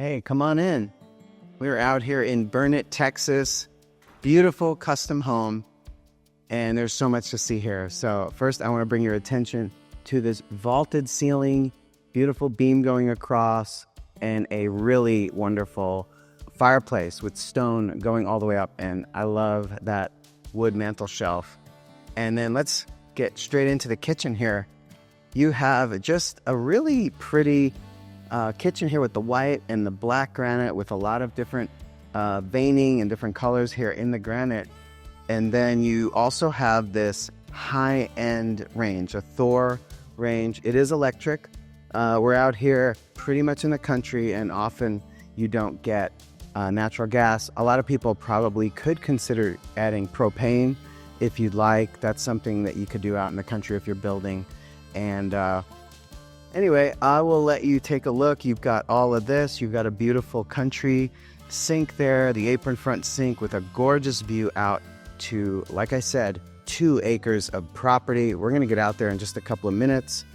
Hey, come on in. We're out here in Burnet, Texas. Beautiful custom home. And there's so much to see here. So first, I want to bring your attention to this vaulted ceiling, beautiful beam going across, and a really wonderful fireplace with stone going all the way up. And I love that wood mantel shelf. And then let's get straight into the kitchen here. You have just a really pretty kitchen here with the white and the black granite with a lot of different veining and different colors here in the granite. And then you also have this high-end range, a Thor range. It is electric. We're out here pretty much in the country, and often you don't get natural gas. A lot of people probably could consider adding propane if you'd like. That's something that you could do out in the country if you're building. And anyway, I will let you take a look. You've got all of this. You've got a beautiful country sink there, the apron front sink with a gorgeous view out to, like I said, 2 acres of property. We're going to get out there in just a couple of minutes,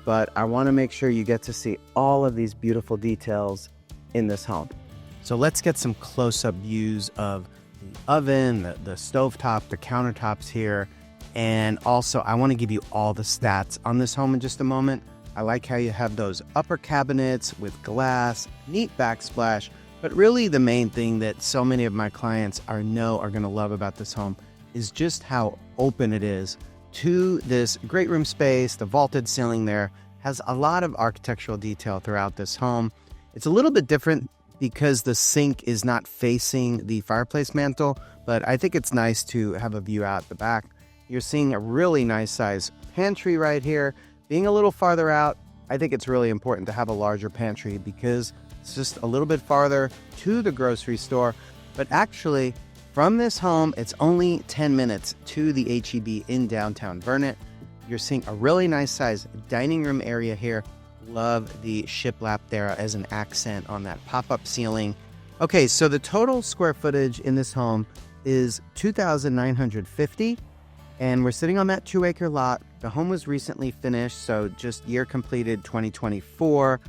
but I want to make sure you get to see all of these beautiful details in this home. So let's get some close-up views of the oven, the stovetop, the countertops here. And also, I want to give you all the stats on this home in just a moment. I like how you have those upper cabinets with glass, neat backsplash, but really the main thing that so many of my clients are going to love about this home is just how open it is to this great room space. The vaulted ceiling there has a lot of architectural detail throughout this home. It's a little bit different because the sink is not facing the fireplace mantle, but I think it's nice to have a view out the back. You're seeing a really nice size pantry right here. Being a little farther out, I think it's really important to have a larger pantry because it's just a little bit farther to the grocery store. But actually, from this home, it's only 10 minutes to the H-E-B in downtown Burnet. You're seeing a really nice size dining room area here. Love the shiplap there as an accent on that pop-up ceiling. Okay, so the total square footage in this home is 2,950. And we're sitting on that 2-acre lot. The home was recently finished, so just year completed 2024.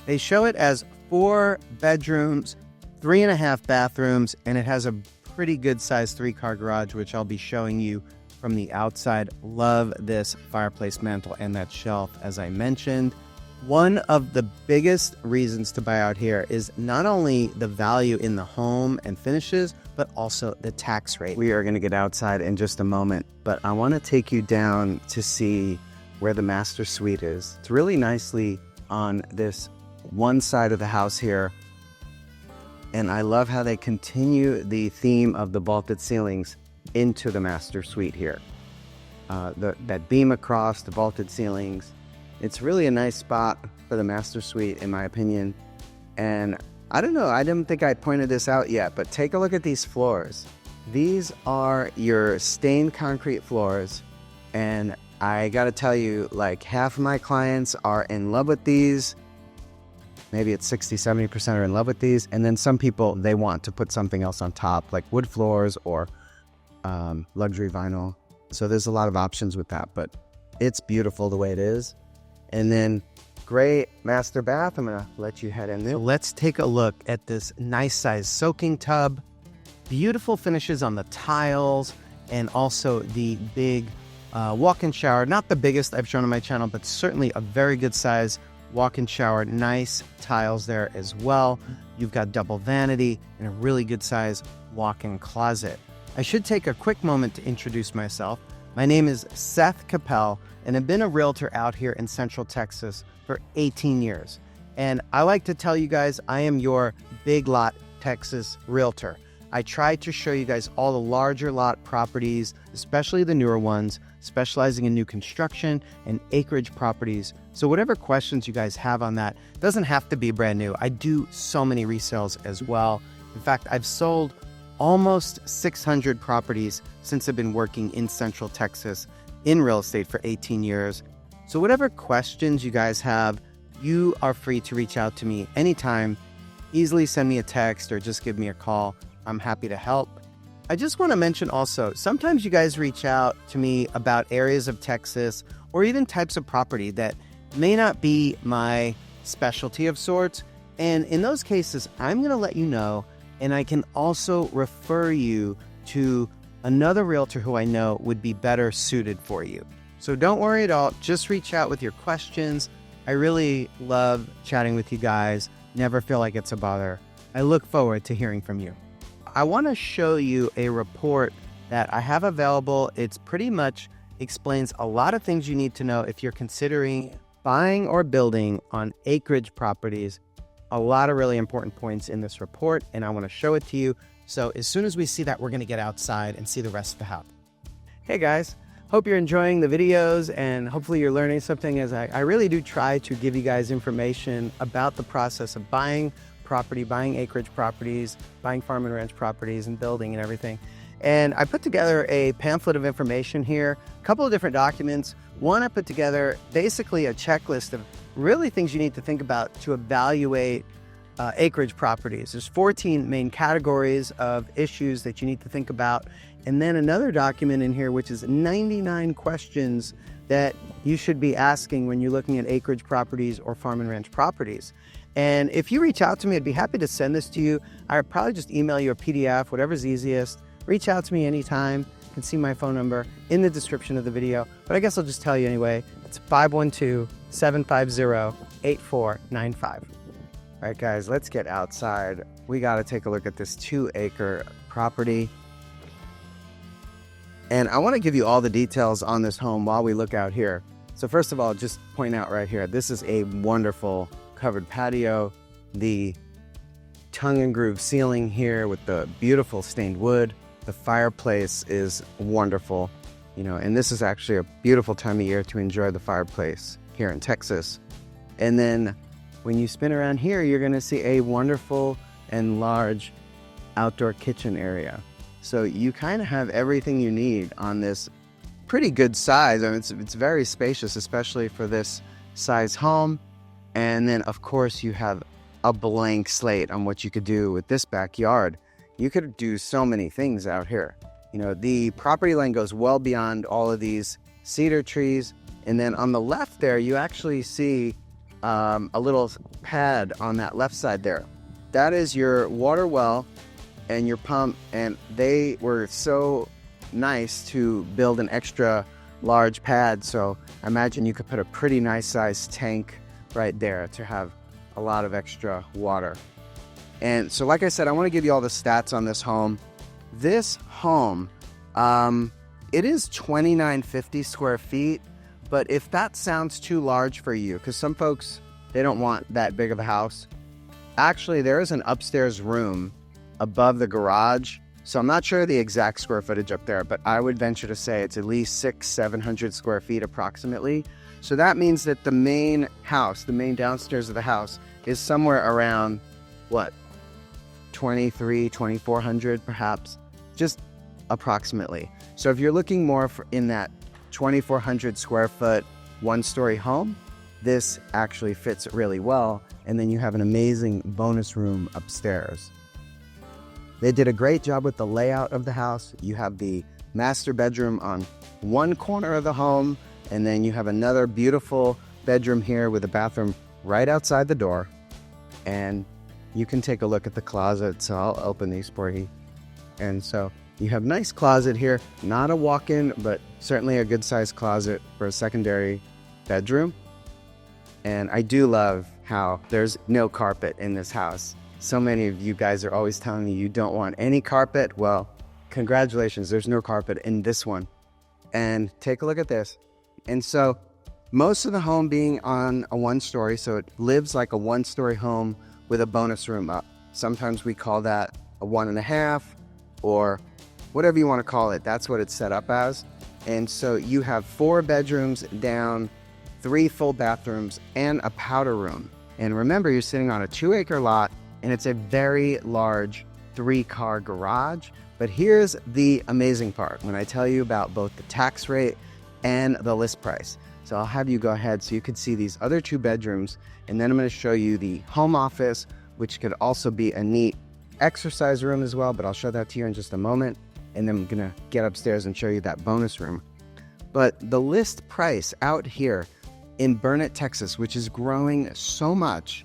They show it as 4 bedrooms, 3.5 bathrooms, and it has a pretty good sized 3-car garage, which I'll be showing you from the outside. Love this fireplace mantle and that shelf, as I mentioned. One of the biggest reasons to buy out here is not only the value in the home and finishes, but also the tax rate. We are going to get outside in just a moment, but I want to take you down to see where the master suite is. It's really nicely on this one side of the house here, and I love how they continue the theme of the vaulted ceilings into the master suite here. That beam across the vaulted ceilings. It's really a nice spot for the master suite, in my opinion. And I don't know, I didn't think I pointed this out yet, but take a look at these floors. These are your stained concrete floors. And I gotta tell you, like, half of my clients are in love with these. Maybe it's 60-70% are in love with these. And then some people, they want to put something else on top, like wood floors or luxury vinyl. So there's a lot of options with that, but it's beautiful the way it is. And then great master bath. I'm gonna let you head in there. Let's take a look at this nice size soaking tub. Beautiful finishes on the tiles and also the big walk-in shower. Not the biggest I've shown on my channel, but certainly a very good size walk-in shower. Nice tiles there as well. You've got double vanity and a really good size walk-in closet. I should take a quick moment to introduce myself. My name is Seth Capel, and I've been a realtor out here in Central Texas for 18 years. And I like to tell you guys, I am your big lot Texas realtor. I try to show you guys all the larger lot properties, especially the newer ones, specializing in new construction and acreage properties. So whatever questions you guys have on that, doesn't have to be brand new. I do so many resales as well. In fact, I've sold almost 600 properties since I've been working in Central Texas in real estate for 18 years. So whatever questions you guys have, you are free to reach out to me anytime. Easily send me a text or just give me a call. I'm happy to help. I just want to mention also, sometimes you guys reach out to me about areas of Texas or even types of property that may not be my specialty of sorts. And in those cases, I'm going to let you know, and I can also refer you to another realtor who I know would be better suited for you. So don't worry at all. Just reach out with your questions. I really love chatting with you guys. Never feel like it's a bother. I look forward to hearing from you. I want to show you a report that I have available. It's pretty much explains a lot of things you need to know if you're considering buying or building on acreage properties. A lot of really important points in this report, and I want to show it to you. So as soon as we see that, we're going to get outside and see the rest of the house. Hey guys, hope you're enjoying the videos and hopefully you're learning something, as I really do try to give you guys information about the process of buying property, buying acreage properties, buying farm and ranch properties and building and everything. And I put together a pamphlet of information here, a couple of different documents. One, I put together basically a checklist of really things you need to think about to evaluate acreage properties. There's 14 main categories of issues that you need to think about. And then another document in here, which is 99 questions that you should be asking when you're looking at acreage properties or farm and ranch properties. And if you reach out to me, I'd be happy to send this to you. I'd probably just email you a PDF, whatever's easiest. Reach out to me anytime. You can see my phone number in the description of the video, but I guess I'll just tell you anyway. It's 512-750-8495. All right, guys, let's get outside. We got to take a look at this 2-acre property. And I want to give you all the details on this home while we look out here. So first of all, just point out right here, this is a wonderful covered patio. The tongue and groove ceiling here with the beautiful stained wood. The fireplace is wonderful, you know, and this is actually a beautiful time of year to enjoy the fireplace here in Texas. And then when you spin around here, you're going to see a wonderful and large outdoor kitchen area. So you kind of have everything you need on this pretty good size. I mean, it's very spacious, especially for this size home. And then, of course, you have a blank slate on what you could do with this backyard. You could do so many things out here. You know, the property line goes well beyond all of these cedar trees. And then on the left there, you actually see a little pad on that left side there. That is your water well and your pump. And they were so nice to build an extra large pad. So I imagine you could put a pretty nice sized tank right there to have a lot of extra water. And so, like I said, I want to give you all the stats on this home. This home, it is 2,950 square feet, but if that sounds too large for you, because some folks, they don't want that big of a house, actually there is an upstairs room above the garage. So I'm not sure the exact square footage up there, but I would venture to say it's at least 600-700 square feet approximately. So that means that the main house, the main downstairs of the house, is somewhere around, what, 2,400 perhaps, just approximately. So if you're looking more in that 2,400 square foot, 1-story home, this actually fits really well. And then you have an amazing bonus room upstairs. They did a great job with the layout of the house. You have the master bedroom on one corner of the home, and then you have another beautiful bedroom here with a bathroom right outside the door. And you can take a look at the closet, so I'll open these for you. And so you have a nice closet here, not a walk-in, but certainly a good-sized closet for a secondary bedroom. And I do love how there's no carpet in this house. So many of you guys are always telling me you don't want any carpet. Well, congratulations, there's no carpet in this one. And take a look at this. And so most of the home being on a 1-story, so it lives like a 1-story home with a bonus room up. Sometimes we call that a 1.5 or whatever you want to call it. That's what it's set up as. And so you have 4 bedrooms down, 3 full bathrooms, and a powder room. And remember, you're sitting on a 2-acre lot, and it's a very large 3-car garage. But here's the amazing part when I tell you about both the tax rate and the list price. So I'll have you go ahead so you can see these other 2 bedrooms, and then I'm going to show you the home office, which could also be a neat exercise room as well, but I'll show that to you in just a moment. And then I'm going to get upstairs and show you that bonus room. But the list price out here in Burnet, Texas, which is growing so much,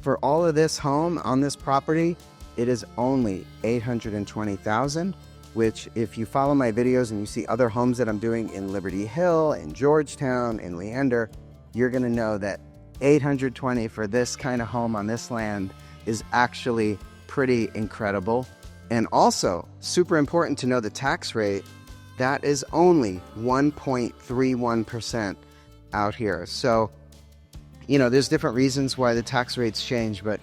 For all of this home on this property, it is only $820,000, which if you follow my videos and you see other homes that I'm doing in Liberty Hill, in Georgetown, in Leander, you're gonna know that $820 for this kind of home on this land is actually pretty incredible. And also, super important to know the tax rate, that is only 1.31% out here. So, you know, there's different reasons why the tax rates change, but,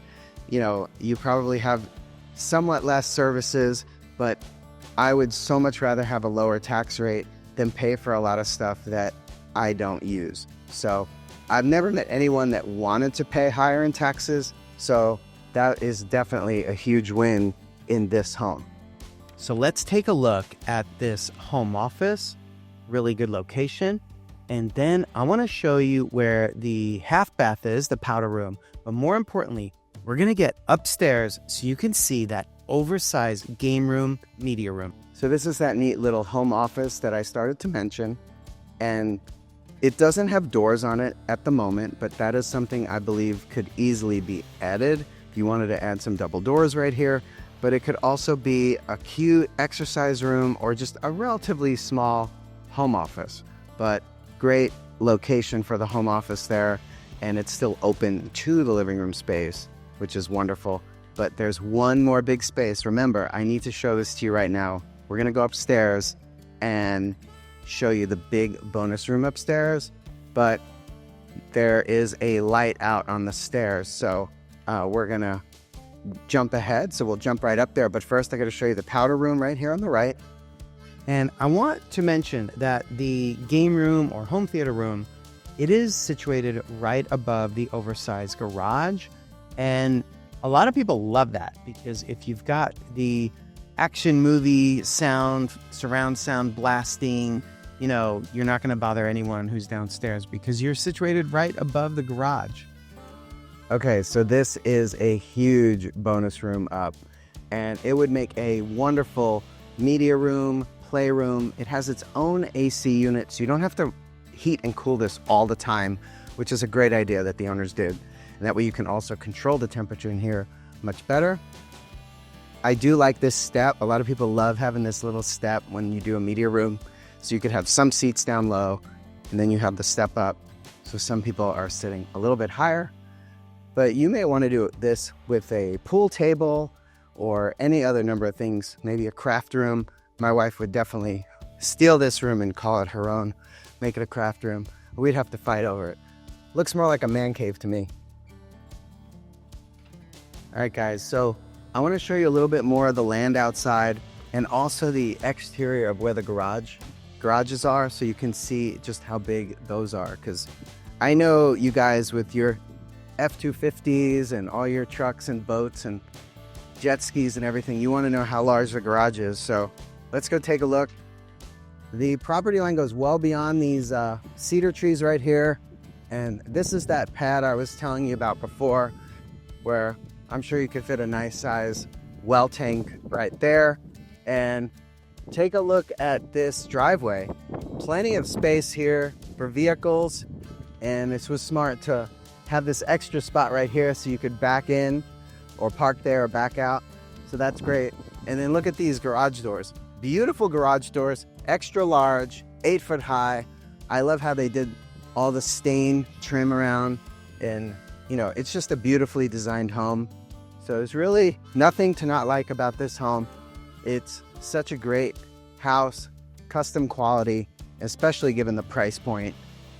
you know, you probably have somewhat less services, but I would so much rather have a lower tax rate than pay for a lot of stuff that I don't use. So I've never met anyone that wanted to pay higher in taxes, so that is definitely a huge win in this home. So let's take a look at this home office, really good location. And then I want to show you where the half bath is, the powder room. But more importantly, we're going to get upstairs so you can see that oversized game room, media room. So this is that neat little home office that I started to mention. And it doesn't have doors on it at the moment, but that is something I believe could easily be added if you wanted to add some double doors right here. But it could also be a cute exercise room or just a relatively small home office. But great location for the home office there, and it's still open to the living room space, which is wonderful. But there's one more big space. Remember, I need to show this to you right now. We're gonna go upstairs and show you the big bonus room upstairs, but there is a light out on the stairs, so we're gonna jump ahead, so we'll jump right up there. But first I gotta show you the powder room right here on the right. And I want to mention that the game room or home theater room, it is situated right above the oversized garage. And a lot of people love that because if you've got the action movie sound, surround sound blasting, you know, you're not going to bother anyone who's downstairs because you're situated right above the garage. Okay, so this is a huge bonus room up, and it would make a wonderful media room, playroom. It has its own AC unit, so you don't have to heat and cool this all the time, which is a great idea that the owners did. And that way you can also control the temperature in here much better. I do like this step. A lot of people love having this little step when you do a media room. So you could have some seats down low, and then you have the step up. So some people are sitting a little bit higher. But you may want to do this with a pool table or any other number of things, maybe a craft room. My wife would definitely steal this room and call it her own, make it a craft room. We'd have to fight over it. Looks more like a man cave to me. All right, guys, so I want to show you a little bit more of the land outside and also the exterior of where the garages are, so you can see just how big those are. Because I know you guys with your F-250s and all your trucks and boats and jet skis and everything, you want to know how large the garage is. So let's go take a look. The property line goes well beyond these cedar trees right here. And this is that pad I was telling you about before, where I'm sure you could fit a nice size well tank right there. And take a look at this driveway. Plenty of space here for vehicles. And this was smart to have this extra spot right here so you could back in or park there or back out. So that's great. And then look at these garage doors. Beautiful garage doors, extra large, 8 foot high. I love how they did all the stain trim around, and you know, it's just a beautifully designed home. So there's really nothing to not like about this home. It's such a great house, custom quality, especially given the price point.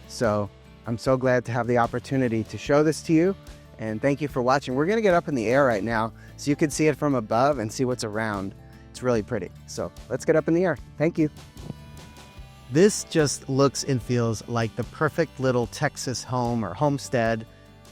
So I'm so glad to have the opportunity to show this to you, and thank you for watching. We're gonna get up in the air right now so you can see it from above and see what's around. It's really pretty. So let's get up in the air. Thank you. This just looks and feels like the perfect little Texas home or homestead.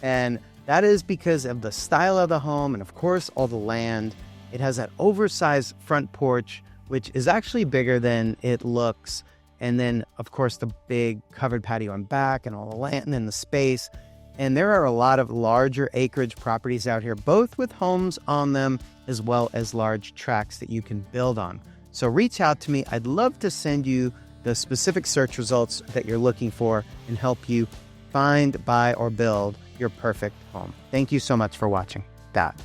And that is because of the style of the home and of course all the land. It has that oversized front porch, which is actually bigger than it looks. And then of course the big covered patio on back and all the land and the space. And there are a lot of larger acreage properties out here, both with homes on them as well as large tracts that you can build on. So reach out to me. I'd love to send you the specific search results that you're looking for and help you find, buy, or build your perfect home. Thank you so much for watching that.